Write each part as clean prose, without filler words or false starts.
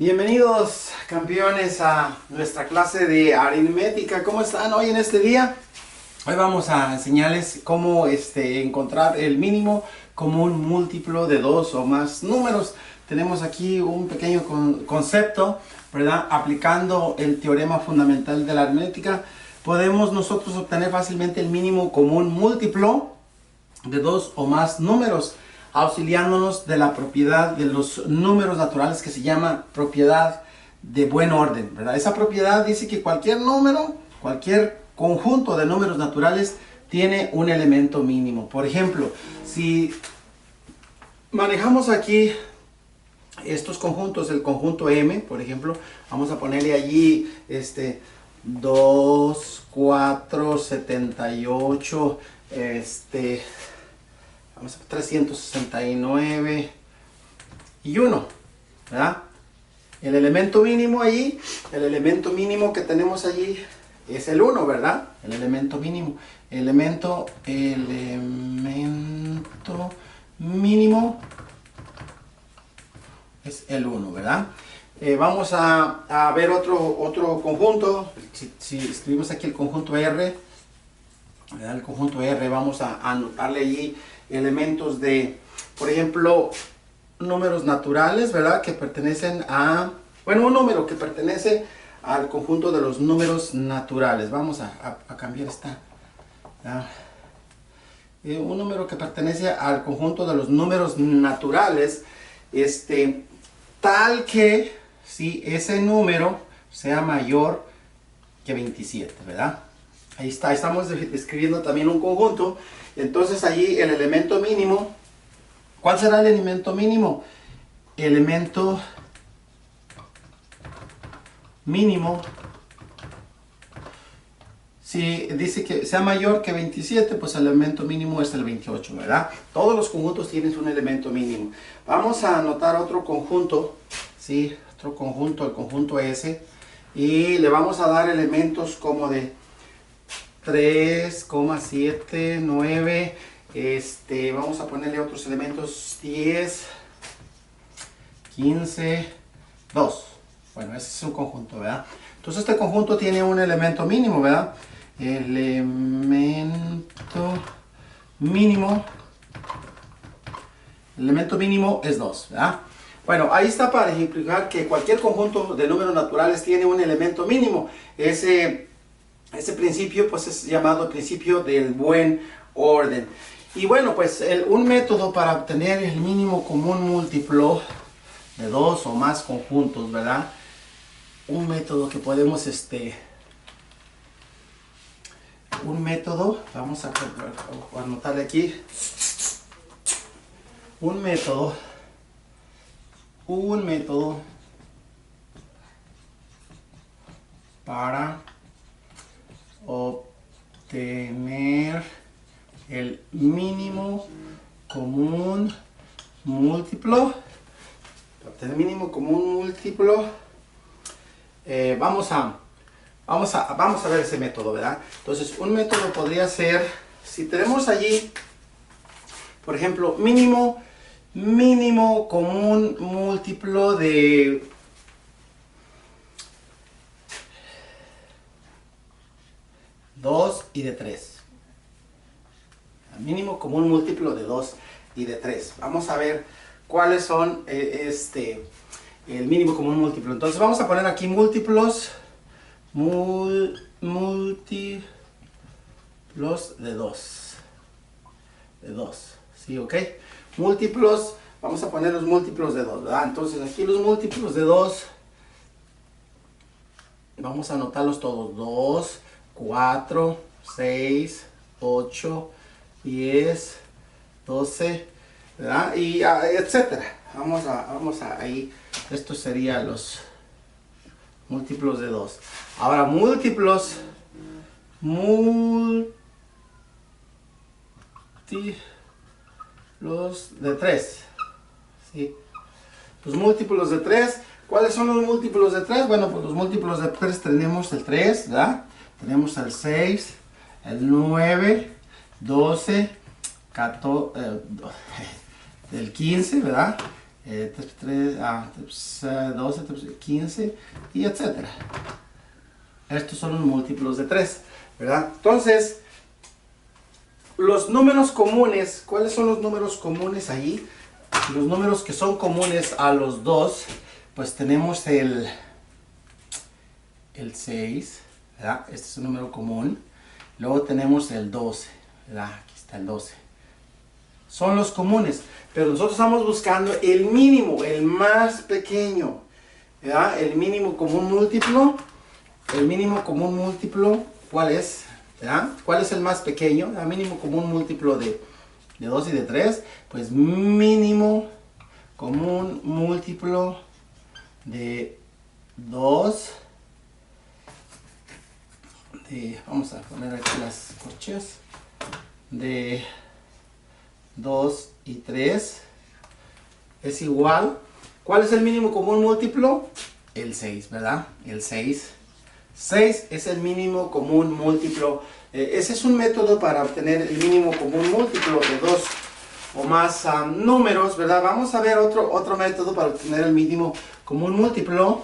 Bienvenidos, campeones, a nuestra clase de aritmética. ¿Cómo están hoy en este día? Hoy vamos a enseñarles cómo encontrar el mínimo común múltiplo de dos o más números. Tenemos aquí un pequeño concepto, ¿verdad? Aplicando el teorema fundamental de la aritmética, podemos nosotros obtener fácilmente el mínimo común múltiplo de dos o más números, auxiliándonos de la propiedad de los números naturales que se llama propiedad de buen orden, ¿verdad? Esa propiedad dice que cualquier número, cualquier conjunto de números naturales tiene un elemento mínimo. Por ejemplo, si manejamos aquí estos conjuntos, el conjunto M, por ejemplo, vamos a ponerle allí 2, 4, 78, vamos a 369 y 1, ¿verdad? El elemento mínimo allí, el elemento mínimo que tenemos allí es el 1, ¿verdad? El elemento mínimo. Elemento mínimo es el 1, ¿verdad? Vamos a ver otro conjunto. Si escribimos aquí el conjunto R, ¿verdad? El conjunto R, vamos a anotarle allí elementos de, por ejemplo, números naturales, ¿verdad? Que pertenecen a, bueno, un número que pertenece al conjunto de los números naturales. Vamos a cambiar esta, ¿verdad? Un número que pertenece al conjunto de los números naturales, tal que si ese número sea mayor que 27, ¿verdad? Ahí está, estamos describiendo también un conjunto. Entonces allí el elemento mínimo, ¿cuál será el elemento mínimo? Elemento mínimo, si dice que sea mayor que 27, pues el elemento mínimo es el 28, ¿verdad? Todos los conjuntos tienen un elemento mínimo. Vamos a anotar otro conjunto, ¿sí? Otro conjunto, el conjunto S, y le vamos a dar elementos como de 3,7, 9, vamos a ponerle otros elementos 10, 15, 2. Bueno, ese es un conjunto, ¿verdad? Entonces este conjunto tiene un elemento mínimo, ¿verdad? Elemento mínimo es 2, ¿verdad? Bueno, ahí está para ejemplificar que cualquier conjunto de números naturales tiene un elemento mínimo. Ese principio pues es llamado principio del buen orden. Y bueno, pues un método para obtener el mínimo común múltiplo de dos o más conjuntos, ¿verdad? Un método que podemos, un método, vamos a anotarle aquí, un método para obtener el mínimo común múltiplo. Vamos a ver ese método, ¿verdad? Entonces un método podría ser, si tenemos allí, por ejemplo, mínimo común múltiplo de 2 y de 3. Mínimo común múltiplo de 2 y de 3. Vamos a ver cuáles son el mínimo común múltiplo. Entonces vamos a poner aquí múltiplos de 2. ¿Sí? ¿Ok? Múltiplos, vamos a poner los múltiplos de 2, ¿verdad? Entonces aquí los múltiplos de 2, vamos a anotarlos todos. 2, 4, 6, 8, 10, 12, ¿verdad? Y etcétera. Vamos a ahí. Estos serían los múltiplos de 2. Ahora múltiplos de 3. ¿Sí? Los múltiplos de 3. ¿Cuáles son los múltiplos de 3? Bueno, pues los múltiplos de 3 tenemos el 3, ¿verdad? Tenemos el 6, el 9, 12, 14, el 15, ¿verdad? 3, 12, 15 y etcétera. Estos son los múltiplos de 3, ¿verdad? Entonces, los números comunes, ¿cuáles son los números comunes ahí? Los números que son comunes a los dos, pues tenemos el 6, ¿verdad? Este es un número común. Luego tenemos el 12, ¿verdad? Aquí está el 12. Son los comunes, pero nosotros estamos buscando el mínimo, el más pequeño, ¿verdad? El mínimo común múltiplo. El mínimo común múltiplo, ¿cuál es? ¿Verdad? ¿Cuál es el más pequeño? El mínimo común múltiplo de 2 y de 3. Pues mínimo común múltiplo de 2. Vamos a poner aquí las corcheas. De 2 y 3 es igual. ¿Cuál es el mínimo común múltiplo? El 6, ¿verdad? El 6. 6 es el mínimo común múltiplo. Ese es un método para obtener el mínimo común múltiplo de dos o más números, ¿verdad? Vamos a ver otro método para obtener el mínimo común múltiplo.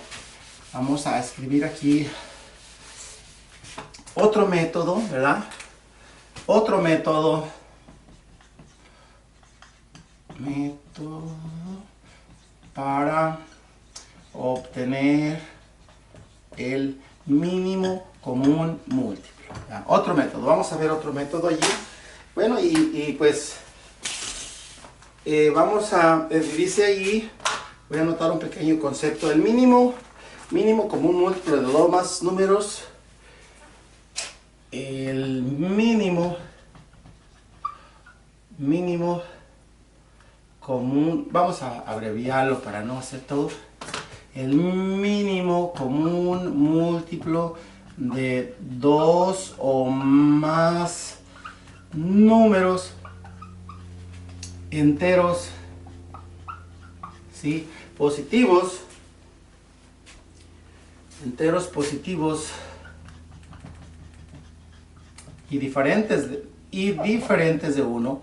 Vamos a escribir aquí otro método, ¿verdad? Otro método para obtener el mínimo común múltiplo. ¿Ya? Otro método, vamos a ver otro método allí. Bueno, y pues vamos a, dice allí, voy a anotar un pequeño concepto. El mínimo común múltiplo de dos más números. El mínimo común, vamos a abreviarlo para no hacer todo. El mínimo común múltiplo de dos o más números enteros, ¿sí? Positivos, enteros positivos y diferentes de 1,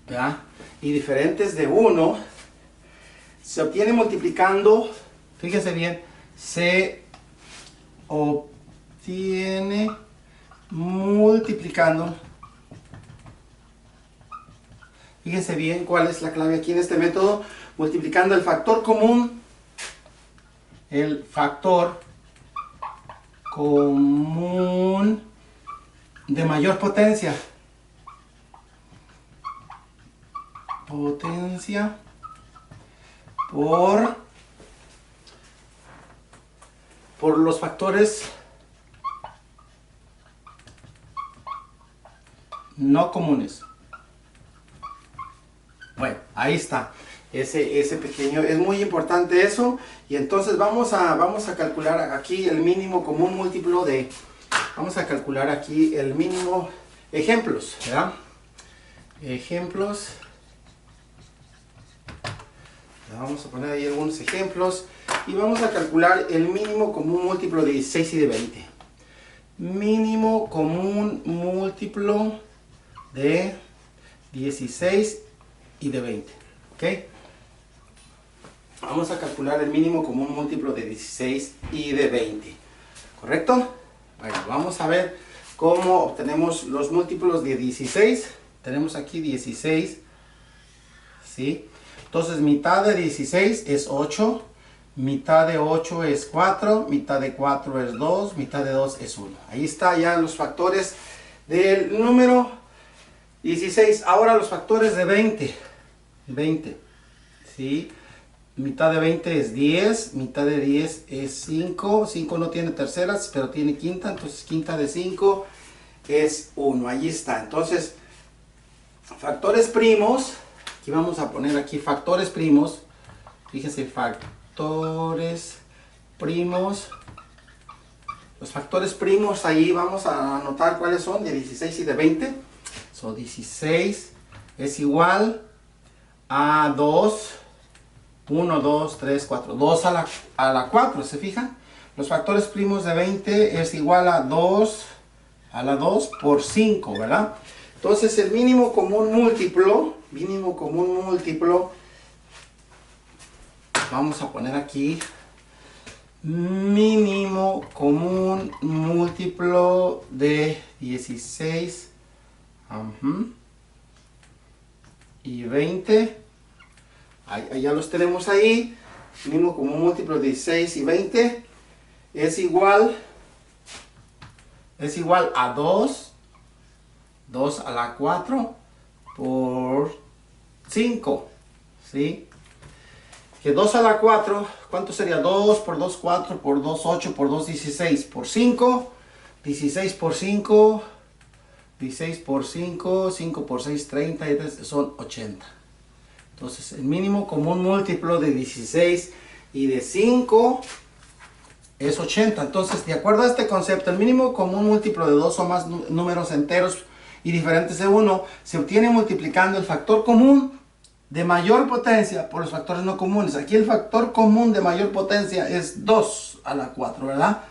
¿verdad? Y diferentes de 1 se obtiene multiplicando, fíjese bien, se obtiene multiplicando, fíjese bien cuál es la clave aquí en este método, multiplicando el factor común, de mayor potencia. Por los factores no comunes. Bueno, ahí está. Ese pequeño, es muy importante eso. Y entonces vamos a calcular aquí el mínimo común múltiplo de, vamos a calcular aquí el mínimo, ejemplos, ¿verdad? Ejemplos. Vamos a poner ahí algunos ejemplos y vamos a calcular el mínimo común múltiplo de 16 y de 20. Mínimo común múltiplo de 16 y de 20. ¿Ok? Vamos a calcular el mínimo común múltiplo de 16 y de 20. ¿Correcto? Bueno, vamos a ver cómo obtenemos los múltiplos de 16. Tenemos aquí 16. ¿Sí? Entonces, mitad de 16 es 8, mitad de 8 es 4, mitad de 4 es 2, mitad de 2 es 1. Ahí está ya los factores del número 16. Ahora los factores de 20. 20, ¿sí? Mitad de 20 es 10, mitad de 10 es 5. 5 no tiene terceras, pero tiene quinta, entonces quinta de 5 es 1. Ahí está. Entonces, factores primos. Aquí vamos a poner aquí factores primos. Fíjense, factores primos. Los factores primos ahí vamos a anotar cuáles son, de 16 y de 20. So, 16 es igual a 2. 1, 2, 3, 4. 2 a la 4, ¿se fijan? Los factores primos de 20 es igual a 2 a la 2 por 5, ¿verdad? Entonces el mínimo común múltiplo, vamos a poner aquí, mínimo común múltiplo de 16 y 20. Ahí ya los tenemos ahí. Mínimo común múltiplo de 16 y 20 es igual a 2 a la 4 por 5, ¿sí? Que 2 a la 4, ¿cuánto sería? 2 por 2, 4 por 2, 8 por 2, 16 por 5, 16 por 5, 16 por 5, 5 por 6, 30, y son 80. Entonces el mínimo común múltiplo de 16 y de 5 es 80. Entonces, de acuerdo a este concepto, el mínimo común múltiplo de dos o más números enteros y diferentes de 1 se obtiene multiplicando el factor común de mayor potencia por los factores no comunes. Aquí el factor común de mayor potencia es 2 a la 4, ¿verdad?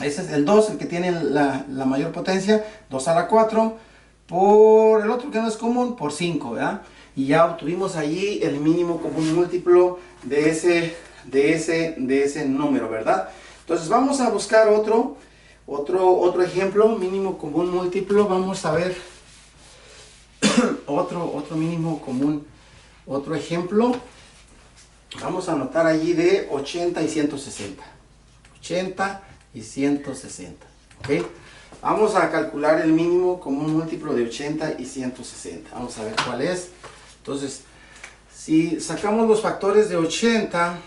Ese es el 2, el que tiene la mayor potencia, 2 a la 4, por el otro que no es común, por 5, ¿verdad? Y ya obtuvimos allí el mínimo común múltiplo de ese número, ¿verdad? Entonces vamos a buscar otro ejemplo, mínimo común múltiplo. Vamos a ver otro mínimo común, otro ejemplo. Vamos a anotar allí de 80 y 160. 80 y 160, ¿ok? Vamos a calcular el mínimo común múltiplo de 80 y 160. Vamos a ver cuál es. Entonces, si sacamos los factores de 80,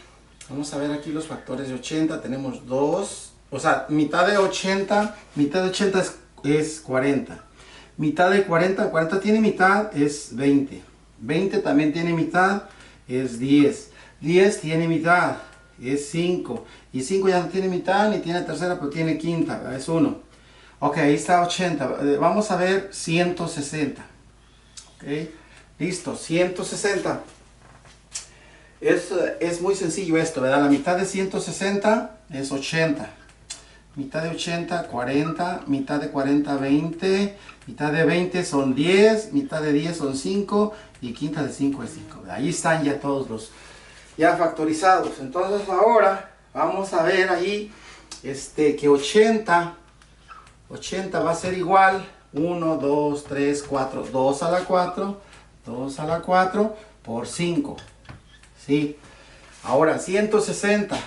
vamos a ver aquí los factores de 80. Tenemos 2, o sea, mitad de 80 es 40. Mitad de 40 tiene mitad, es 20. 20 también tiene mitad, es 10. 10 tiene mitad, es 5. Y 5 ya no tiene mitad, ni tiene tercera, pero tiene quinta, es 1. Ok, ahí está 80. Vamos a ver 160. Ok, listo, 160. Es muy sencillo esto, ¿verdad? La mitad de 160 es 80. Mitad de 80, 40. Mitad de 40, 20. Mitad de 20 son 10. Mitad de 10 son 5. Y quinta de 5 es 5. Ahí están ya todos los ya factorizados. Entonces ahora vamos a ver ahí que 80 va a ser igual 1, 2, 3, 4, 2 a la 4, 2 a la 4 por 5. ¿Sí? Ahora 160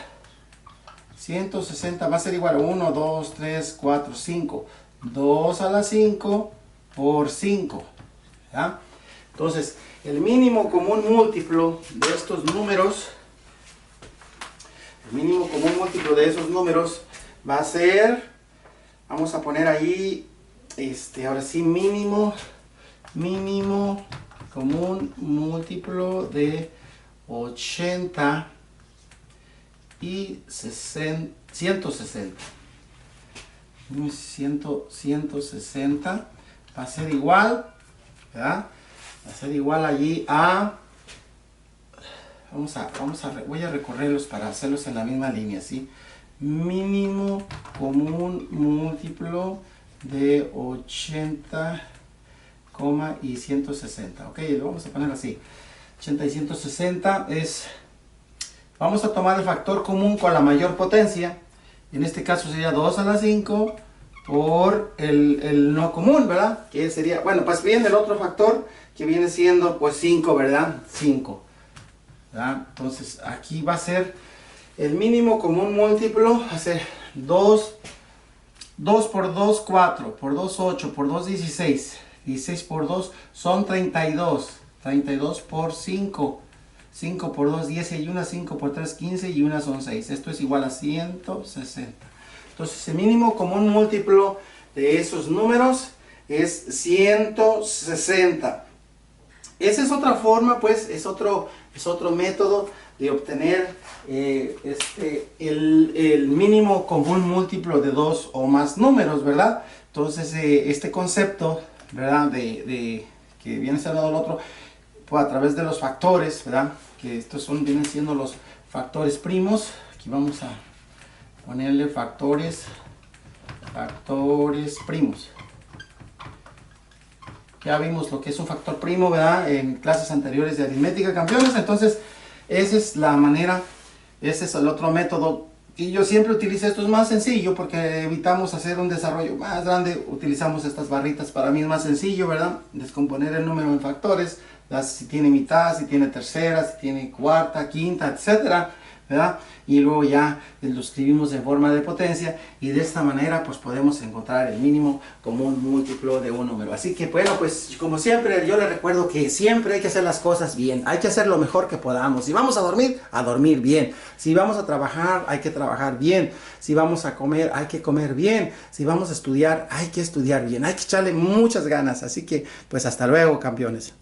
va a ser igual a 1, 2, 3, 4, 5. 2 a la 5 por 5. ¿Ya? Entonces, el mínimo común múltiplo de estos números, va a ser, vamos a poner ahí, ahora sí, mínimo común múltiplo de 80 y 160. 160 va a ser igual, ¿verdad? Va a ser igual allí a, voy a recorrerlos para hacerlos en la misma línea, ¿sí? Mínimo común múltiplo de 80, y 160, ok, lo vamos a poner así. 80 y 160 es, vamos a tomar el factor común con la mayor potencia. En este caso sería 2 a la 5 por el no común, ¿verdad? Que sería, bueno, pues viene el otro factor que viene siendo pues 5, ¿verdad? 5, ¿verdad? Entonces aquí va a ser el mínimo común múltiplo, va a ser 2 por 2, 4, por 2, 8, por 2, 16. 16 por 2 son 32. 32 por 5. 5 por 2, 10 y una, 5 por 3, 15 y una son 6. Esto es igual a 160. Entonces el mínimo común múltiplo de esos números es 160. Esa es otra forma, pues, es otro método de obtener el mínimo común múltiplo de dos o más números, ¿verdad? Entonces este concepto, ¿verdad? Que viene siendo el otro, pues, a través de los factores, ¿verdad? Que estos vienen siendo los factores primos. Aquí vamos a ponerle factores primos. Ya vimos lo que es un factor primo, ¿verdad? En clases anteriores de aritmética, campeones. Entonces, esa es la manera, ese es el otro método. Y yo siempre utilizo esto, es más sencillo porque evitamos hacer un desarrollo más grande. Utilizamos estas barritas, para mí es más sencillo, ¿verdad? Descomponer el número en factores, si tiene mitad, si tiene tercera, si tiene cuarta, quinta, etcétera, ¿verdad? Y luego ya lo escribimos en forma de potencia y de esta manera pues podemos encontrar el mínimo como un múltiplo de un número. Así que bueno, pues como siempre yo les recuerdo que siempre hay que hacer las cosas bien, hay que hacer lo mejor que podamos. Si vamos a dormir bien. Si vamos a trabajar, hay que trabajar bien. Si vamos a comer, hay que comer bien. Si vamos a estudiar, hay que estudiar bien. Hay que echarle muchas ganas. Así que pues hasta luego, campeones.